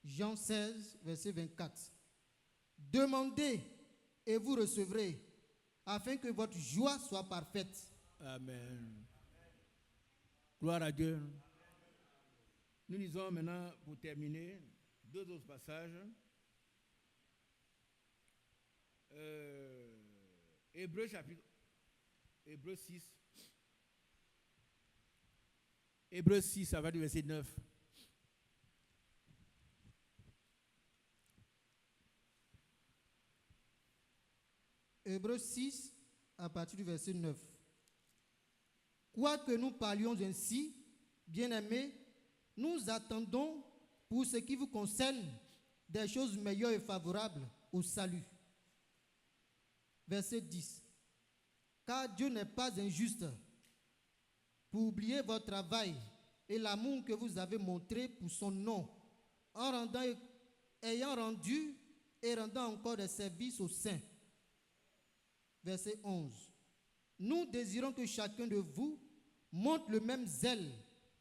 Jean 16, verset 24. Demandez et vous recevrez, afin que votre joie soit parfaite. Amen. Gloire à Dieu. Nous lisons maintenant, pour terminer, deux autres passages. Hébreux 6. Hébreux 6, ça va du verset 9. Hébreux 6, à partir du verset 9. Quoique nous parlions ainsi, bien-aimés, nous attendons pour ce qui vous concerne des choses meilleures et favorables au salut. Verset 10. Car Dieu n'est pas injuste pour oublier votre travail et l'amour que vous avez montré pour son nom, ayant rendu et rendant encore des services aux saints. Verset 11. Nous désirons que chacun de vous montre le même zèle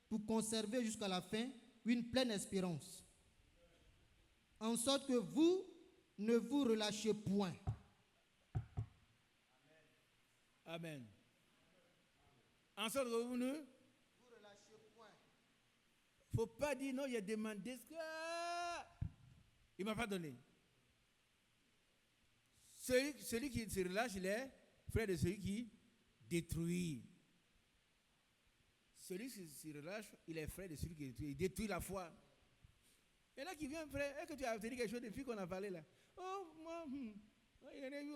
pour conserver jusqu'à la fin une pleine espérance, en sorte que vous ne vous relâchez point. Amen. En sorte que vous ne vous relâchez point. Il ne faut pas dire non, il a demandé ce que il ne m'a pas donné. celui qui se relâche, il est frère de celui qui détruit. Celui qui se relâche, il est frère de celui qui détruit. Il détruit la foi. Il y en a qui viennent, frère, est-ce que tu as obtenu quelque chose depuis qu'on a parlé là? Oh, moi, il y en a eu.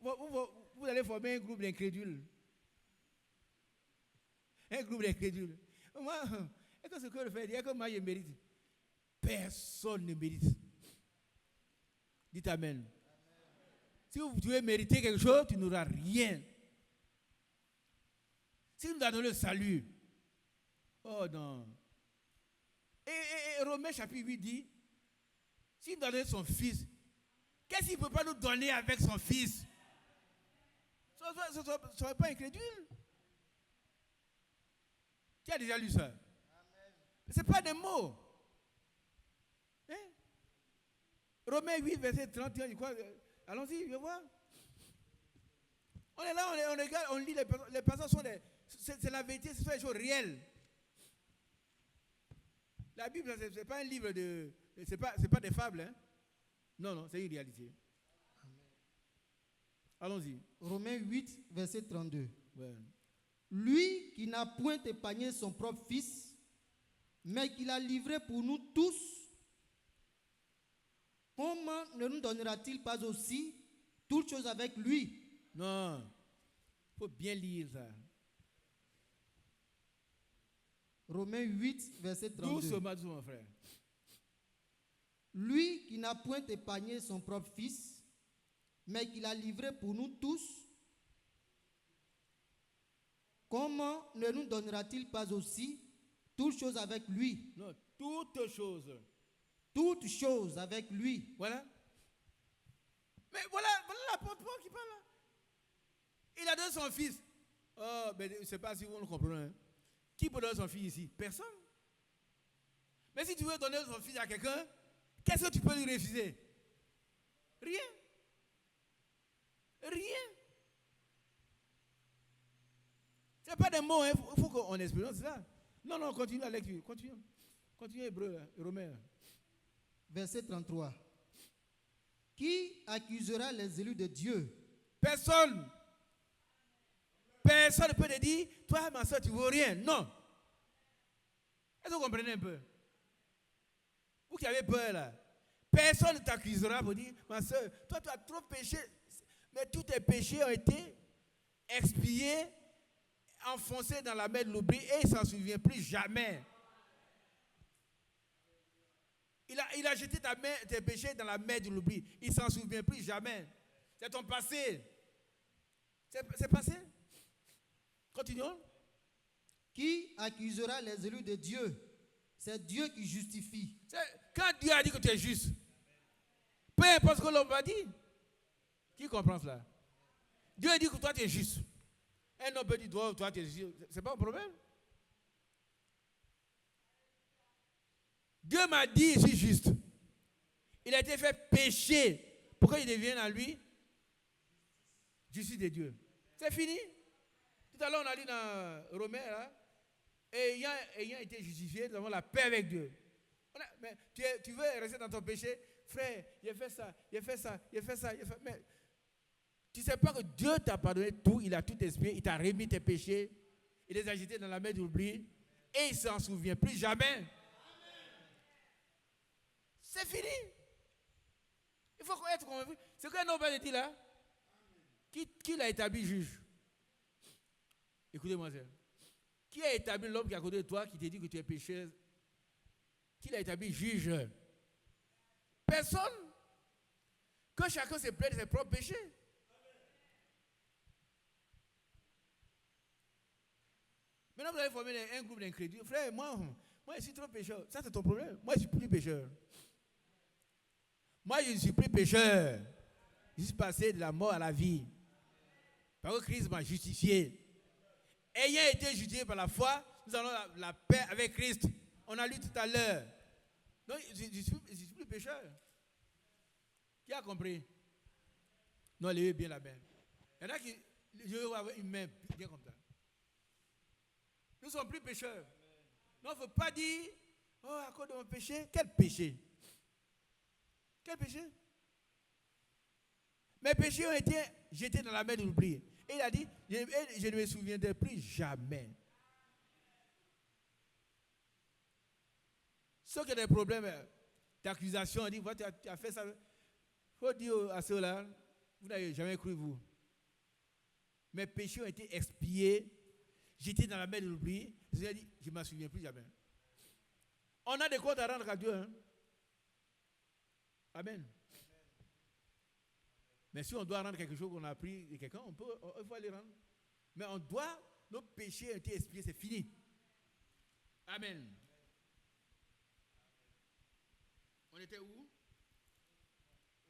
Vous allez former un groupe d'incrédules. Un groupe d'incrédules. Moi, est-ce que ce que je fais, est-ce que moi je mérite? Personne ne mérite. Dites Amen. Si vous devez mériter quelque chose, tu n'auras rien. Si nous donnons le salut, oh non. Et Romains chapitre 8 dit, s'il nous donnait son fils, qu'est-ce qu'il ne peut pas nous donner avec son fils? Ce ne serait pas incrédule. Tu as déjà lu ça? Ce n'est pas des mots. Hein? Romains 8, verset 31, je crois. Allons-y, je vois. On est là, on regarde, on lit les passages sont c'est la vérité, ce sont des choses réelles. La Bible, ce n'est pas un livre de... Ce n'est pas des fables. Hein? Non, c'est une réalité. Allons-y. Romains 8, verset 32. Ouais. Lui qui n'a point épargné son propre fils, mais qui l'a livré pour nous tous, comment ne nous donnera-t-il pas aussi toutes choses avec lui? Non, il faut bien lire ça. Romains 8, verset 32. Doucement, mon frère. Lui qui n'a point épargné son propre fils, mais qui l'a livré pour nous tous, comment ne nous donnera-t-il pas aussi toutes choses avec lui? Non, toutes choses. Toutes choses avec lui. Voilà. Mais voilà l'apôtre Paul qui parle là. Il a donné son fils. Oh, mais je ne sais pas si vous le comprenez. Hein. Qui peut donner son fils ici? Personne. Mais si tu veux donner son fils à quelqu'un, qu'est-ce que tu peux lui refuser? Rien. Rien. Ce n'est pas des mots, il faut qu'on expérimente ça. Non, continue la lecture. Continue Hébreu, Romains. Verset 33. Qui accusera les élus de Dieu? Personne. Personne ne peut te dire, toi, ma soeur, tu ne vaux rien. Non. Est-ce que vous comprenez un peu? Vous qui avez peur là. Personne ne t'accusera pour dire, ma soeur, toi, tu as trop péché. Mais tous tes péchés ont été expiés, enfoncés dans la mer de l'oubli et il ne s'en souvient plus jamais. Il a jeté tes péchés dans la mer de l'oubli. Il ne s'en souvient plus jamais. C'est ton passé. C'est passé. Continuons. Qui accusera les élus de Dieu? C'est Dieu qui justifie. Quand Dieu a dit que tu es juste, peu importe ce que l'homme va dire. Qui comprend cela? Dieu a dit que toi tu es juste. Un homme peut dire toi tu es juste. Ce n'est pas un problème. Dieu m'a dit, je suis juste. Il a été fait péché. Pourquoi il devienne à lui justice de Dieu? C'est fini. Tout à l'heure, on a lu dans Romains, là, ayant été justifié, nous avons la paix avec Dieu. Mais tu veux rester dans ton péché? Frère, il a fait ça, il a fait ça, il a fait ça, il a fait... Mais tu ne sais pas que Dieu t'a pardonné tout, il a tout expié, il t'a remis tes péchés, il les a jetés dans la mer d'oubli, et il ne s'en souvient plus jamais. C'est fini. Il faut être convaincu. C'est qu'un homme va dire là. Qui l'a établi juge? Écoutez-moi ça. Qui a établi l'homme qui est à côté de toi, qui te dit que tu es pécheur? Qui l'a établi juge? Personne. Que chacun se plaide de ses propres péchés. Maintenant, vous allez former un groupe d'incrédules. Frère, moi, je suis trop pécheur. Ça, c'est ton problème. Moi, je ne suis plus pécheur. Moi, je ne suis plus pécheur. Je suis passé de la mort à la vie. Parce que Christ m'a justifié. Ayant été justifié par la foi, nous avons la paix avec Christ. On a lu tout à l'heure. Donc, je ne suis plus pécheur. Qui a compris? Non, levez bien la main. Il y en a qui, je veux avoir une main bien comme ça. Nous ne sommes plus pécheurs. Non, il ne faut pas dire, oh, à cause de mon péché. Quel péché? Quel péché? Mes péchés ont été jetés dans la mer de l'oubli. Et il a dit, je ne me souviendrai plus jamais. Ceux qui ont des problèmes d'accusation, on dit, tu as fait ça. Il faut dire à ceux-là, vous n'avez jamais cru, vous. Mes péchés ont été expiés, jetés dans la mer de l'oubli. Je dit, je ne m'en souviens plus jamais. On a des comptes à rendre à Dieu. Hein? Amen. Mais si on doit rendre quelque chose qu'on a appris de quelqu'un, il faut aller rendre. Mais on doit, nos péchés ont été expiés, c'est fini. Amen. On était où?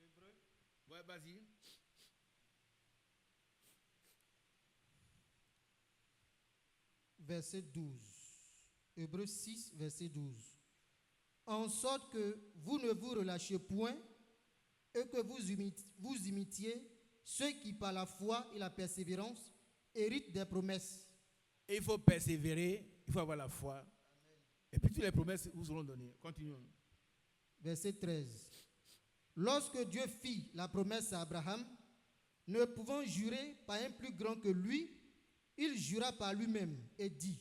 Hébreu. Ouais, vas-y. Verset 12. Hébreu 6, verset 12. En sorte que vous ne vous relâchiez point et que vous imitiez ceux qui, par la foi et la persévérance, héritent des promesses. Et il faut persévérer, il faut avoir la foi. Amen. Et puis toutes les promesses vous seront données. Continuons. Verset 13. Lorsque Dieu fit la promesse à Abraham, ne pouvant jurer par un plus grand que lui, il jura par lui-même et dit,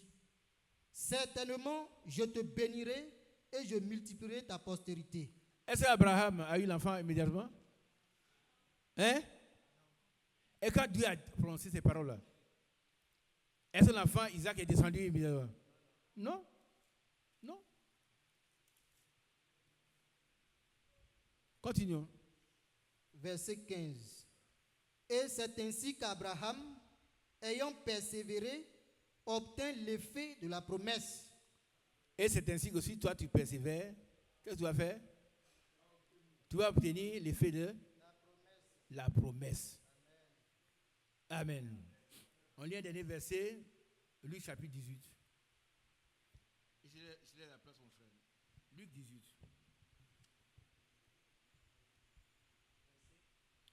certainement je te bénirai et je multiplierai ta postérité. Est-ce qu'Abraham a eu l'enfant immédiatement? Hein? Et quand Dieu a prononcé ces paroles-là, est-ce que l'enfant Isaac est descendu immédiatement? Non. Non. Continuons. Verset 15. Et c'est ainsi qu'Abraham, ayant persévéré, obtint l'effet de la promesse. Et c'est ainsi que si toi tu persévères, qu'est-ce que tu vas faire? Tu vas obtenir l'effet de la promesse. Amen. On lit un dernier verset, Luc chapitre 18. Je laisse la place mon frère. Luc 18.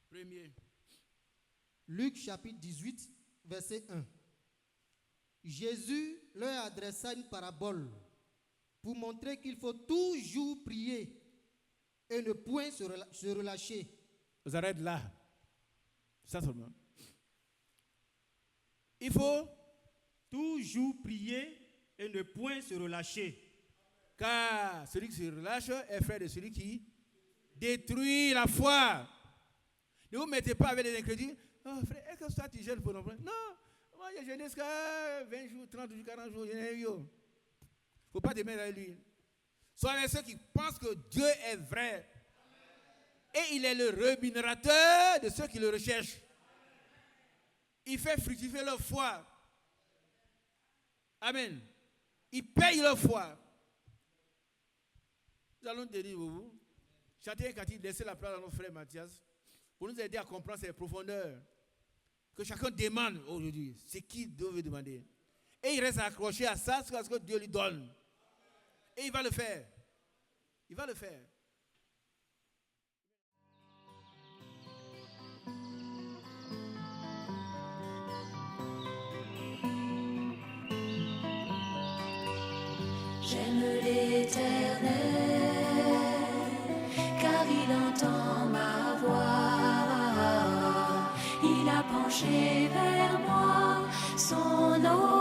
Premier. Luc chapitre 18, verset 1. Jésus leur adressa une parabole pour montrer qu'il faut toujours prier et ne point se relâcher. Vous arrêtez là. Ça seulement. Il faut toujours prier et ne point se relâcher. Car celui qui se relâche est frère de celui qui détruit la foi. Ne vous mettez pas avec les incrédules. Oh frère, est-ce que ça tu gênes pour l'emploi? Non, moi j'ai gêné jusqu'à 20 jours, 30 jours, 40 jours. Il ne faut pas te mettre avec lui. Soyez ceux qui pensent que Dieu est vrai. Et il est le rémunérateur de ceux qui le recherchent. Il fait fructifier leur foi. Amen. Il paye leur foi. Nous allons te dire, vous, chanter un cantique, laissez la place à notre frère Mathias, pour nous aider à comprendre ces profondeurs. Que chacun demande aujourd'hui. C'est qui Dieu veut demander. Et il reste accroché à ça, ce que Dieu lui donne. Et il va le faire. Il va le faire. J'aime l'Éternel, car il entend ma voix. Il a penché vers moi son oreille.